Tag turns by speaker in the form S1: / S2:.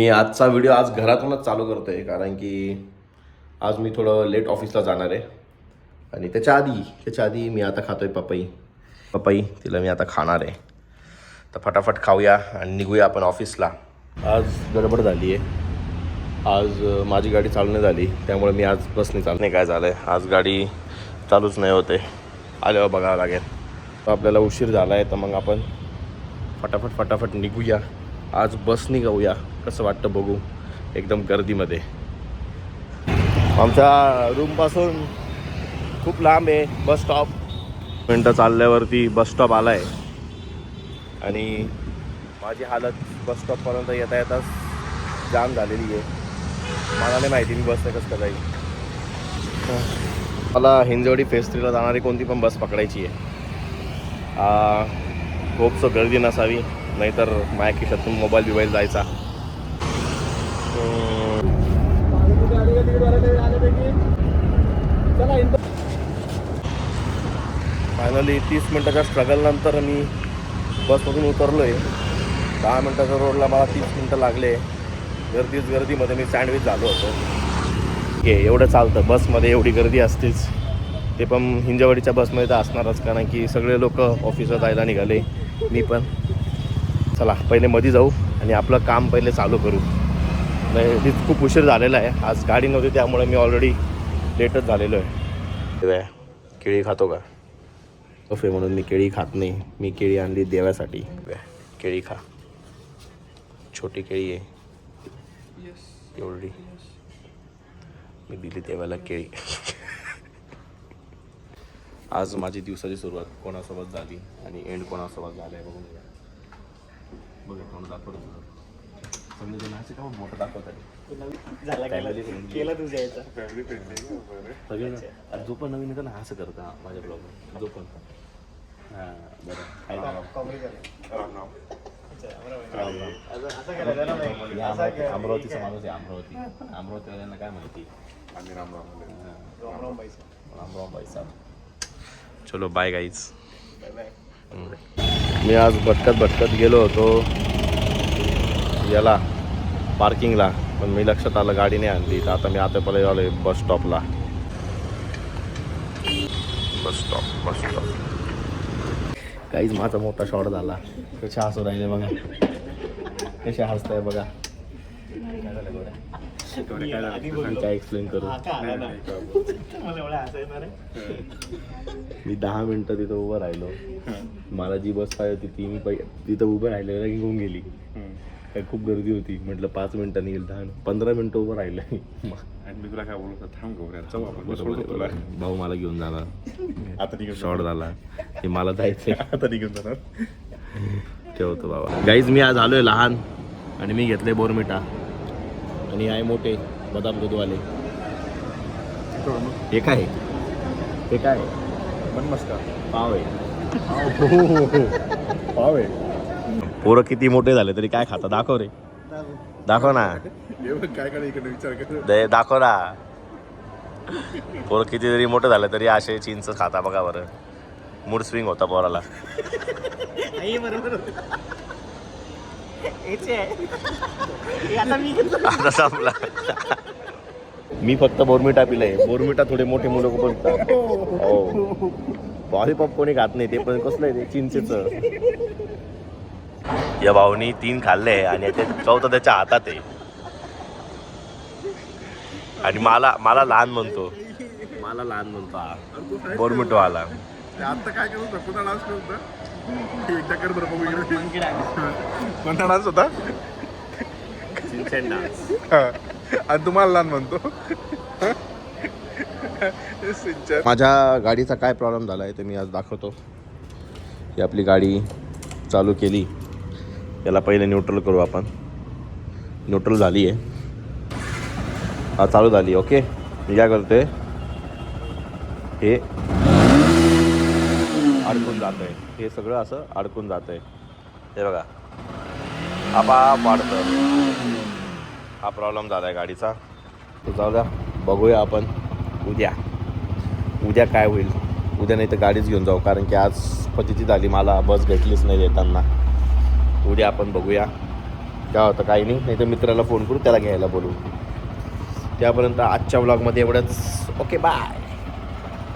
S1: मी आजचा व्हिडिओ आज घरातूनच चालू करतो आहे कारण की आज मी थोडं लेट ऑफिसला जाणार आहे आणि त्याच्या आधी मी आता खातो आहे पपई तिला मी आता खाणार आहे. तर फटाफट खाऊया आणि निघूया आपण ऑफिसला. आज गडबड झाली आहे. आज माझी गाडी चालू नाही झाली त्यामुळे मी आज बसने चालू नाही. काय झालं आहे आज गाडी चालूच नाही होते. आल्यावर बघावं लागेल. तर आपल्याला उशीर झाला आहे तर मग आपण फटाफट निघूया. आज बसनी जाऊया. कसं वाटतं बघू. एकदम गर्दीमध्ये. आमच्या रूमपासून खूप लांब आहे बस स्टॉप. मिनटं चालल्यावरती बस स्टॉप आला आहे आणि माझी हालत बस स्टॉपपर्यंत येताच जाम झालेली आहे. मला नाही माहिती मी बसने कसं जाईल. मला हिंजवडी फेज 3ला जाणारी कोणती पण बस पकडायची आहे. खूपसं गर्दी नसावी नाहीतर माझ्या खिशातून मोबाईल जायचा. फायनली 30 मिनटाच्या स्ट्रगल नंतर मी बसमधून उतरलो आहे. 10 मिनटाच्या रोडला मला 30 मिनटं लागले. गर्दीमध्ये मी सँडविच झालो होतो. एवढं चालतं. बसमध्ये एवढी गर्दी असतेच. ते पण हिंजवडीच्या बसमध्ये तर असणारच कारण की सगळे लोक ऑफिसला जायला निघाले. मी पण. चला पहिले मध्ये जाऊ आणि आपलं काम पहिले चालू करू. नाही खूप उशीर झालेला आहे. आज गाडी नव्हती त्यामुळे मी ऑलरेडी लेटच झालेलो आहे. केळी खातो का? कफे म्हणून मी केळी खात नाही. मी केळी आणली देवासाठी. केळी खा. छोटी केळी आहे एवढी. मी दिली देवाला केळी. आज माझी दिवसाची सुरुवात कोणासोबत झाली आणि एंड कोणासोबत झालं आहे बघून घ्या. बघा कोण दाखवतो समजा नाचे का मोठं दाखवतात. सगळे जो पण नवीन येतं ना असं करता माझ्या ब्लॉग जो पण. हां बरं. अमरावतीचा माणूस आहे. अमरावतीवाल्यांना काय माहिती. रामराम भाई साहेब. चलो बाय गाईज. मी आज भटकत गेलो होतो याला पार्किंगला पण मी लक्षात आलं गाडी नाही आणली. तर आता मी पहिले आलो आहे बस स्टॉप. काहीच माझा मोठा शॉट झाला. कशा हसू राहिले बघा. कशा हसताय बघा. काय एक्सप्लेन करू. मी 10 मिनटं तिथं उभं राहिलो. मला जी बस पाहिजे होती ती मी तिथं उभं राहिलं घेऊन गेली. काय खूप गर्दी होती. म्हटलं 5 मिनटं निघेल. 15 मिनटं उभं राहिलं.
S2: मी तुला काय बोलतो थांब
S1: भाऊ मला घेऊन जाणार. आता शॉर्ट झाला हे मला जायचंय.
S2: आता निघून जाणार.
S1: ठेवतो बाबा. गाईज मी आज आलोय लहान आणि मी घेतले बोरमिटा आणि आहे मोठे बदाम दूधवाले. हे काय
S2: पण मस्त
S1: पाव आहे.
S2: पाव आहे.
S1: पोरं किती मोठे झाले तरी काय खाता. दाखव रे. दाखव ना.
S2: काय काय इकडे विचार कर.
S1: दाखव ना. पोरं किती तरी मोठे झाले तरी असे चिंच खाता बघा बरं. मूड स्विंग होता पोराला. आता संपला. मी फक्त बोरमिटा पिलाय. बोरमिटा थोडे मोठे मुलं बोलतात. हो लॉलीपॉप कोणी खात नाही. ते पण कसलं आहे ते चिंचेचं. या भाऊनी 3 खाल्ले आणि चौथं त्याच्या हातात आहे. आणि मला लहान म्हणतो. हा बोरमिटो आला.
S2: आता काय करू कोणता डान्स करतो. एकदा कर बरं बघू. कोणता डान्स होता. आणि तुम्हाला लहान म्हणतो.
S1: माझ्या गाडीचा काय प्रॉब्लेम झाला आहे ते मी आज दाखवतो. ही आपली गाडी चालू केली. याला पहिले न्यूट्रल करू आपण. न्यूट्रल झाली आहे. हा चालू झाली. ओके मी काय करते हे अडकून जात आहे. हे सगळं असं अडकून जात आहे. हे बघा आपाप वाढतं. हा प्रॉब्लेम झाला आहे गाडीचा. तर जाऊ द्या बघूया आपण उद्या काय होईल. उद्या नाही तर गाडीच घेऊन जाऊ कारण की आज फजिती झाली. मला बस भेटलीच नाही येताना. उद्या आपण बघूया काय होतं काही नाही तर मित्राला फोन करू त्याला घ्यायला बोलू. त्यापर्यंत आजच्या व्लॉगमध्ये एवढंच. Okay bye.